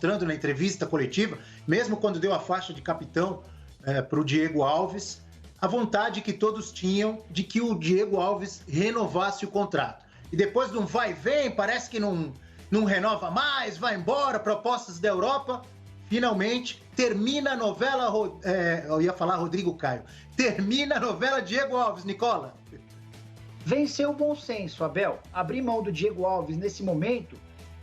mostrando na entrevista coletiva, mesmo quando deu a faixa de capitão para o Diego Alves, a vontade que todos tinham de que o Diego Alves renovasse o contrato. E depois de um vai e vem, parece que não renova mais, vai embora, propostas da Europa, finalmente termina a novela, eu ia falar Rodrigo Caio, termina a novela Diego Alves, Nicola. Venceu o bom senso, Abel. Abrir mão do Diego Alves nesse momento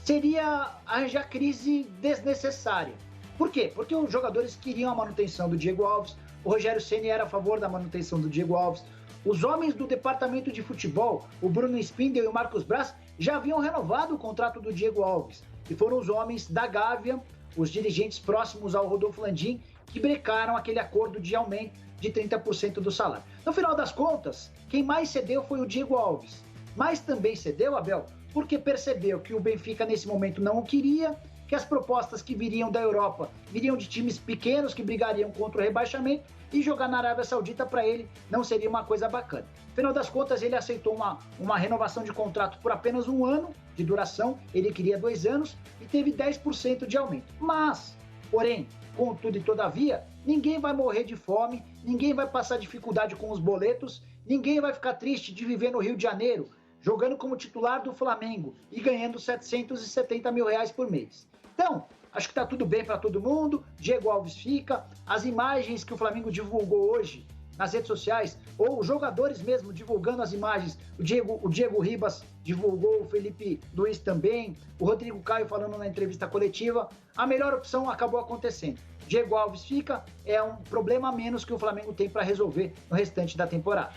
seria arranjar crise desnecessária. Por quê? Porque os jogadores queriam a manutenção do Diego Alves, o Rogério Ceni era a favor da manutenção do Diego Alves, os homens do departamento de futebol, o Bruno Spindel e o Marcos Braz, já haviam renovado o contrato do Diego Alves. E foram os homens da Gávea, os dirigentes próximos ao Rodolfo Landim, que brecaram aquele acordo de aumento de 30% do salário. No final das contas, quem mais cedeu foi o Diego Alves. Mas também cedeu, Abel, porque percebeu que o Benfica nesse momento não o queria, que as propostas que viriam da Europa viriam de times pequenos que brigariam contra o rebaixamento e jogar na Arábia Saudita para ele não seria uma coisa bacana. No final das contas, ele aceitou uma renovação de contrato por apenas 1 ano de duração, ele queria 2 anos e teve 10% de aumento. Mas, porém, contudo e todavia, ninguém vai morrer de fome, ninguém vai passar dificuldade com os boletos, ninguém vai ficar triste de viver no Rio de Janeiro, jogando como titular do Flamengo e ganhando R$770 mil por mês. Então, acho que está tudo bem para todo mundo, Diego Alves fica, as imagens que o Flamengo divulgou hoje nas redes sociais, ou os jogadores mesmo divulgando as imagens, o Diego Ribas divulgou, o Felipe Luiz também, o Rodrigo Caio falando na entrevista coletiva, a melhor opção acabou acontecendo. Diego Alves fica, é um problema a menos que o Flamengo tem para resolver no restante da temporada.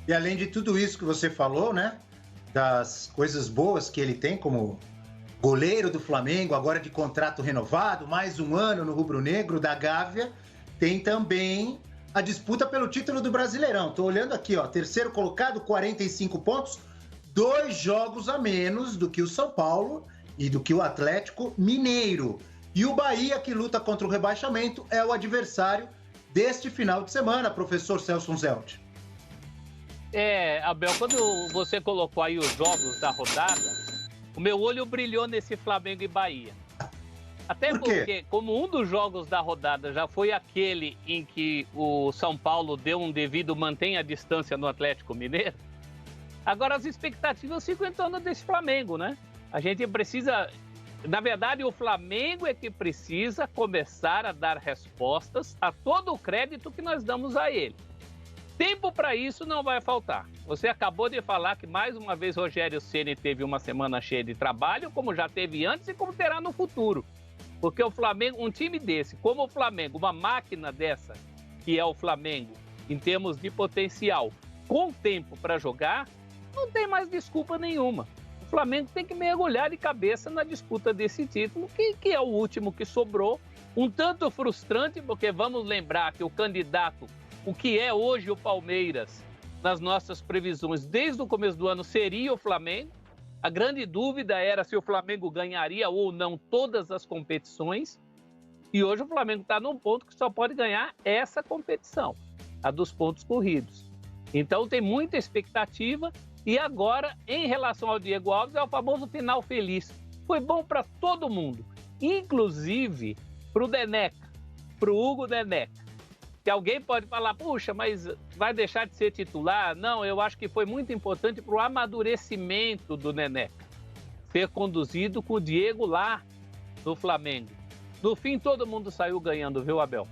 E além de tudo isso que você falou, né, das coisas boas que ele tem como goleiro do Flamengo, agora de contrato renovado, mais 1 ano no rubro-negro da Gávea, tem também a disputa pelo título do Brasileirão. Estou olhando aqui, ó, terceiro colocado, 45 pontos, 2 jogos a menos do que o São Paulo e do que o Atlético Mineiro. E o Bahia, que luta contra o rebaixamento, é o adversário deste final de semana, professor Celso Zelt. Abel, quando você colocou aí os jogos da rodada, o meu olho brilhou nesse Flamengo e Bahia. Até porque, como um dos jogos da rodada já foi aquele em que o São Paulo deu um devido mantenha a distância no Atlético Mineiro, agora as expectativas ficam em torno desse Flamengo, né? A gente precisa... Na verdade, o Flamengo é que precisa começar a dar respostas a todo o crédito que nós damos a ele. Tempo para isso não vai faltar. Você acabou de falar que mais uma vez Rogério Ceni teve uma semana cheia de trabalho, como já teve antes e como terá no futuro. Porque o Flamengo, um time desse, como o Flamengo, uma máquina dessa, que é o Flamengo, em termos de potencial, com tempo para jogar, não tem mais desculpa nenhuma. O Flamengo tem que mergulhar de cabeça na disputa desse título, que é o último que sobrou. Um tanto frustrante, porque vamos lembrar que o candidato, o que é hoje o Palmeiras, nas nossas previsões desde o começo do ano, seria o Flamengo. A grande dúvida era se o Flamengo ganharia ou não todas as competições. E hoje o Flamengo está num ponto que só pode ganhar essa competição, a dos pontos corridos. Então tem muita expectativa. E agora, em relação ao Diego Alves, é o famoso final feliz. Foi bom para todo mundo, inclusive para o Neneca, para o Hugo Neneca. Que alguém pode falar, puxa, mas vai deixar de ser titular? Não, eu acho que foi muito importante para o amadurecimento do Neneca. Ser conduzido com o Diego lá no Flamengo. No fim, todo mundo saiu ganhando, viu, Abel?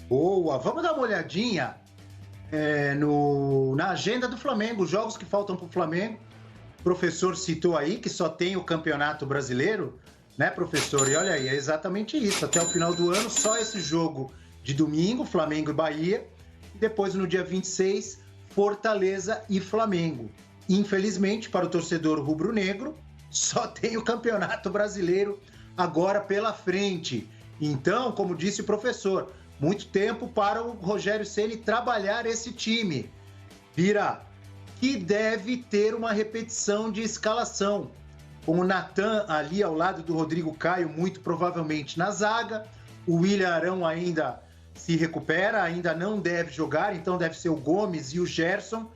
Boa, vamos dar uma olhadinha na agenda do Flamengo, os jogos que faltam para o Flamengo. O professor citou aí que só tem o Campeonato Brasileiro, né, professor? E olha aí, é exatamente isso. Até o final do ano, só esse jogo de domingo, Flamengo e Bahia. E depois, no dia 26, Fortaleza e Flamengo. Infelizmente, para o torcedor rubro-negro, só tem o Campeonato Brasileiro agora pela frente. Então, como disse o professor, muito tempo para o Rogério Ceni trabalhar esse time. Vira que deve ter uma repetição de escalação, com o Natan ali ao lado do Rodrigo Caio, muito provavelmente na zaga. O William Arão ainda se recupera, ainda não deve jogar, então deve ser o Gomes e o Gerson.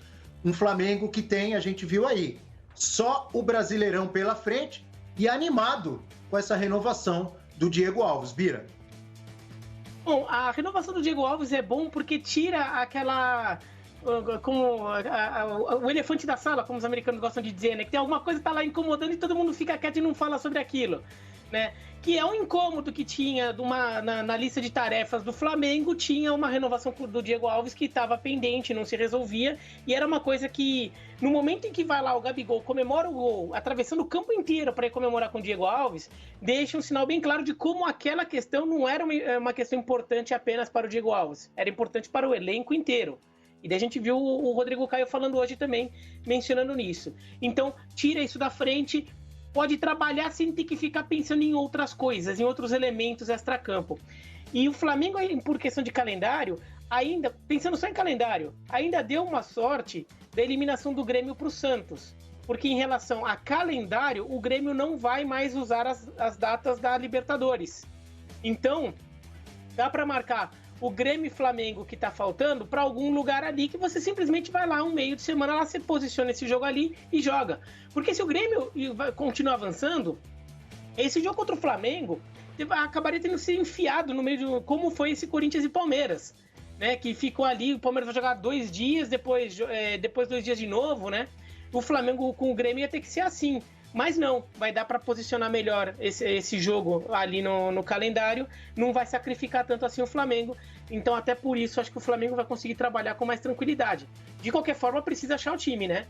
Um Flamengo que tem, a gente viu aí, só o Brasileirão pela frente, e animado com essa renovação do Diego Alves. Bira. Bom, a renovação do Diego Alves é bom porque tira aquela... o elefante da sala, como os americanos gostam de dizer, né? Que tem alguma coisa que tá lá incomodando e todo mundo fica quieto e não fala sobre aquilo, né? Que é um incômodo que tinha na lista de tarefas do Flamengo, tinha uma renovação do Diego Alves que estava pendente, não se resolvia, e era uma coisa que, no momento em que vai lá o Gabigol, comemora o gol, atravessando o campo inteiro para ir comemorar com o Diego Alves, deixa um sinal bem claro de como aquela questão não era uma questão importante apenas para o Diego Alves, era importante para o elenco inteiro. E daí a gente viu o Rodrigo Caio falando hoje também, mencionando nisso. Então, tira isso da frente, pode trabalhar sem ter que ficar pensando em outras coisas, em outros elementos extracampo. E o Flamengo, por questão de calendário, ainda, pensando só em calendário, ainda deu uma sorte da eliminação do Grêmio para o Santos. Porque em relação a calendário, o Grêmio não vai mais usar as datas da Libertadores. Então, dá para marcar o Grêmio e Flamengo que tá faltando para algum lugar ali que você simplesmente vai lá um meio de semana, lá você posiciona esse jogo ali e joga. Porque se o Grêmio continuar avançando, esse jogo contra o Flamengo acabaria tendo sido enfiado no meio de como foi esse Corinthians e Palmeiras, né? Que ficou ali, o Palmeiras vai jogar 2 dias, depois 2 dias de novo, né? O Flamengo com o Grêmio ia ter que ser assim. Mas não, vai dar para posicionar melhor esse jogo ali no calendário, não vai sacrificar tanto assim o Flamengo, então até por isso acho que o Flamengo vai conseguir trabalhar com mais tranquilidade. De qualquer forma, precisa achar o time, né?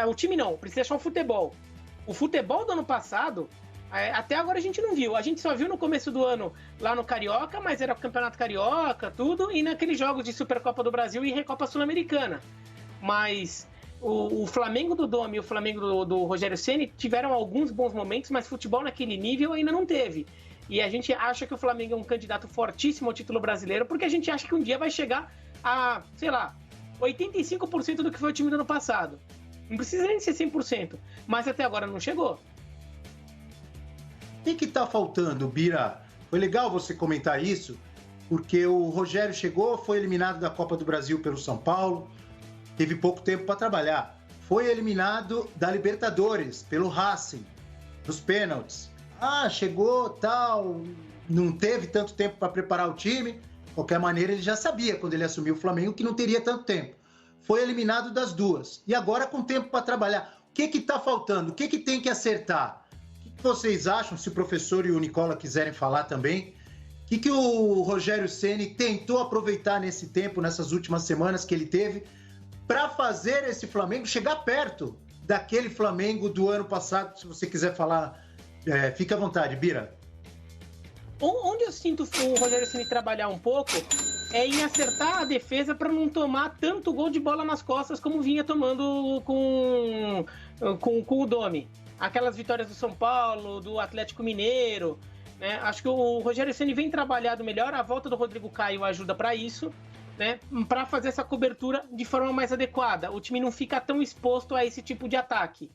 O time não, precisa achar o futebol. O futebol do ano passado, até agora a gente não viu, a gente só viu no começo do ano lá no Carioca, mas era o Campeonato Carioca, tudo, e naqueles jogos de Supercopa do Brasil e Recopa Sul-Americana. Mas... O Flamengo do Domi e o Flamengo do Rogério Ceni tiveram alguns bons momentos, mas futebol naquele nível ainda não teve. E a gente acha que o Flamengo é um candidato fortíssimo ao título brasileiro, porque a gente acha que um dia vai chegar a, sei lá, 85% do que foi o time do ano passado. Não precisa nem ser 100%, mas até agora não chegou. O que tá faltando, Bira? Foi legal você comentar isso, porque o Rogério chegou, foi eliminado da Copa do Brasil pelo São Paulo, teve pouco tempo para trabalhar. Foi eliminado da Libertadores pelo Racing, nos pênaltis. Chegou, tal, não teve tanto tempo para preparar o time. De qualquer maneira, ele já sabia, quando ele assumiu o Flamengo, que não teria tanto tempo. Foi eliminado das duas. E agora com tempo para trabalhar. O que está faltando? O que tem que acertar? O que vocês acham, se o professor e o Nicola quiserem falar também? O que o Rogério Ceni tentou aproveitar nesse tempo, nessas últimas semanas que ele teve, para fazer esse Flamengo chegar perto daquele Flamengo do ano passado? Se você quiser falar, fica à vontade, Bira. Onde eu sinto o Rogério Ceni trabalhar um pouco é em acertar a defesa para não tomar tanto gol de bola nas costas como vinha tomando com o Domi. Aquelas vitórias do São Paulo, do Atlético Mineiro, né? Acho que o Rogério Ceni vem trabalhado melhor, a volta do Rodrigo Caio ajuda para isso, né, para fazer essa cobertura de forma mais adequada. O time não fica tão exposto a esse tipo de ataque.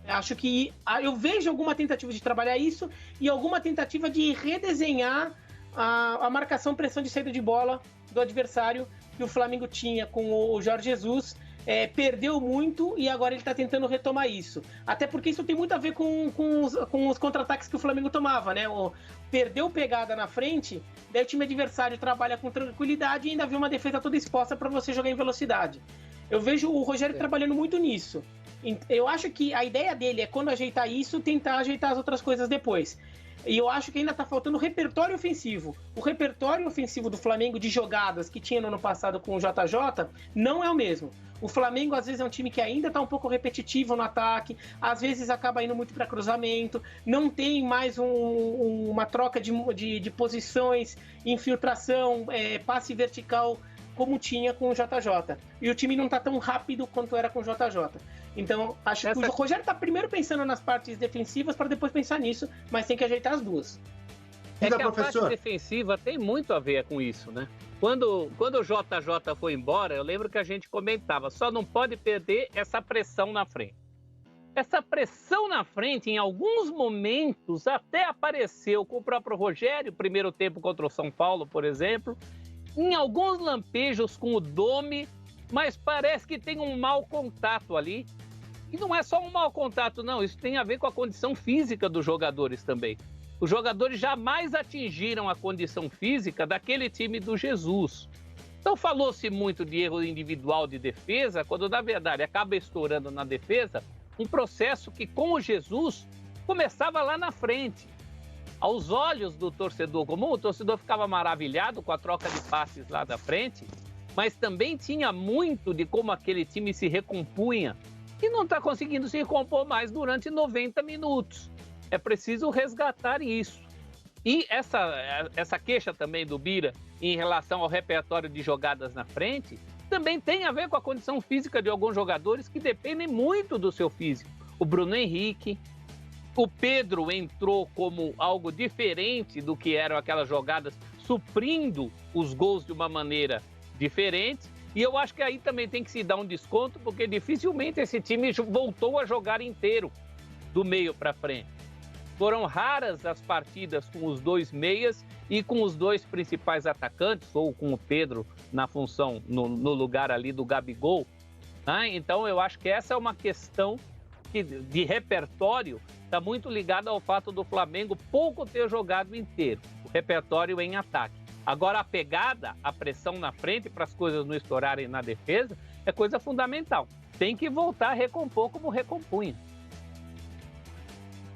Acho que eu vejo alguma tentativa de trabalhar isso e alguma tentativa de redesenhar a marcação pressão de saída de bola do adversário que o Flamengo tinha com o Jorge Jesus. Perdeu muito e agora ele está tentando retomar isso. Até porque isso tem muito a ver com os contra-ataques que o Flamengo tomava, né? Perdeu pegada na frente, daí o time adversário trabalha com tranquilidade e ainda vê uma defesa toda exposta para você jogar em velocidade. Eu vejo o Rogério trabalhando muito nisso. Eu acho que a ideia dele é, quando ajeitar isso, tentar ajeitar as outras coisas depois. E eu acho que ainda está faltando repertório ofensivo. O repertório ofensivo do Flamengo de jogadas que tinha no ano passado com o JJ não é o mesmo. O Flamengo, às vezes, é um time que ainda está um pouco repetitivo no ataque, às vezes acaba indo muito para cruzamento, não tem mais uma troca de posições, infiltração, passe vertical, como tinha com o JJ. E o time não está tão rápido quanto era com o JJ. Então, acho que o Rogério está primeiro pensando nas partes defensivas para depois pensar nisso, mas tem que ajeitar as duas. Que a parte defensiva tem muito a ver com isso, né? Quando o JJ foi embora, eu lembro que a gente comentava, só não pode perder essa pressão na frente. Essa pressão na frente, em alguns momentos, até apareceu com o próprio Rogério, primeiro tempo contra o São Paulo, por exemplo, em alguns lampejos com o Domi, mas parece que tem um mau contato ali. E não é só um mau contato, não. Isso tem a ver com a condição física dos jogadores também. Os jogadores jamais atingiram a condição física daquele time do Jesus. Então falou-se muito de erro individual de defesa, quando na verdade acaba estourando na defesa um processo que com o Jesus começava lá na frente. Aos olhos do torcedor comum, o torcedor ficava maravilhado com a troca de passes lá da frente, mas também tinha muito de como aquele time se recompunha e não está conseguindo se recompor mais durante 90 minutos. É preciso resgatar isso. E essa queixa também do Bira em relação ao repertório de jogadas na frente também tem a ver com a condição física de alguns jogadores que dependem muito do seu físico. O Bruno Henrique, o Pedro entrou como algo diferente do que eram aquelas jogadas, suprindo os gols de uma maneira diferente. E eu acho que aí também tem que se dar um desconto, porque dificilmente esse time voltou a jogar inteiro do meio para frente. Foram raras as partidas com os dois meias e com os dois principais atacantes, ou com o Pedro na função, no lugar ali do Gabigol. Né? Então eu acho que essa é uma questão que, de repertório, está muito ligada ao fato do Flamengo pouco ter jogado inteiro, o repertório em ataque. Agora a pegada, a pressão na frente para as coisas não estourarem na defesa é coisa fundamental. Tem que voltar a recompor como recompunha.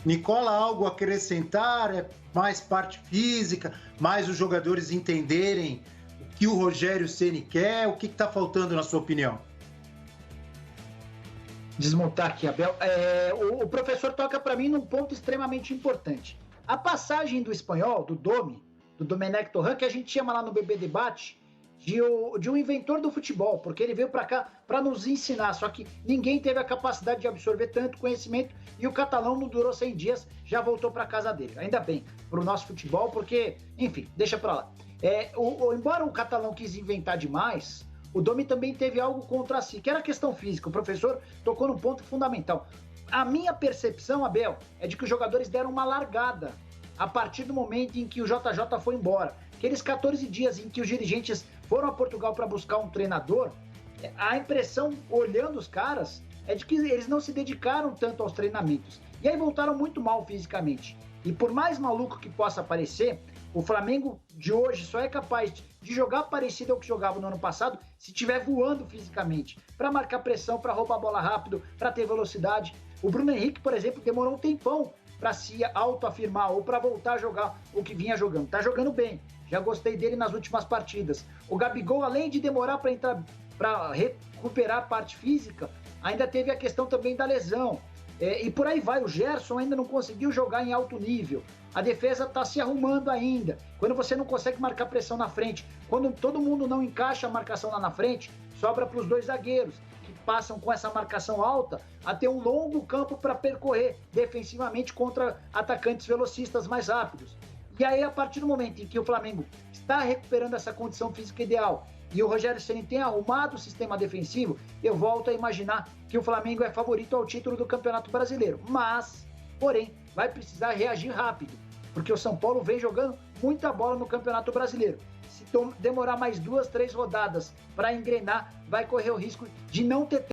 Nicola, algo a acrescentar? É mais parte física, mais os jogadores entenderem o que o Rogério Ceni quer? O que está faltando na sua opinião? Desmontar aqui, Abel. O professor toca para mim num ponto extremamente importante. A passagem do espanhol, do Domenech Torrent, que a gente chama lá no BB Debate de um inventor do futebol, porque ele veio para cá para nos ensinar, só que ninguém teve a capacidade de absorver tanto conhecimento e o catalão não durou 100 dias, já voltou para casa dele. Ainda bem, para o nosso futebol, porque, enfim, deixa para lá. Embora o catalão quis inventar demais, o Domi também teve algo contra si, que era a questão física. O professor tocou num ponto fundamental. A minha percepção, Abel, é de que os jogadores deram uma largada a partir do momento em que o JJ foi embora. Aqueles 14 dias em que os dirigentes foram a Portugal para buscar um treinador, a impressão, olhando os caras, é de que eles não se dedicaram tanto aos treinamentos. E aí voltaram muito mal fisicamente. E por mais maluco que possa parecer, o Flamengo de hoje só é capaz de jogar parecido ao que jogava no ano passado se estiver voando fisicamente, para marcar pressão, para roubar a bola rápido, para ter velocidade. O Bruno Henrique, por exemplo, demorou um tempão para se autoafirmar ou para voltar a jogar o que vinha jogando. Tá jogando bem, já gostei dele nas últimas partidas. O Gabigol, além de demorar para entrar, para recuperar a parte física, ainda teve a questão também da lesão. E por aí vai, o Gerson ainda não conseguiu jogar em alto nível. A defesa está se arrumando ainda. Quando você não consegue marcar pressão na frente, quando todo mundo não encaixa a marcação lá na frente, sobra para os dois zagueiros, que passam com essa marcação alta a ter um longo campo para percorrer defensivamente contra atacantes velocistas mais rápidos. E aí, a partir do momento em que o Flamengo está recuperando essa condição física ideal e o Rogério Ceni tem arrumado o sistema defensivo, eu volto a imaginar que o Flamengo é favorito ao título do Campeonato Brasileiro. Mas, porém, vai precisar reagir rápido, porque o São Paulo vem jogando muita bola no Campeonato Brasileiro. Se demorar mais 2, 3 rodadas para engrenar, vai correr o risco de não ter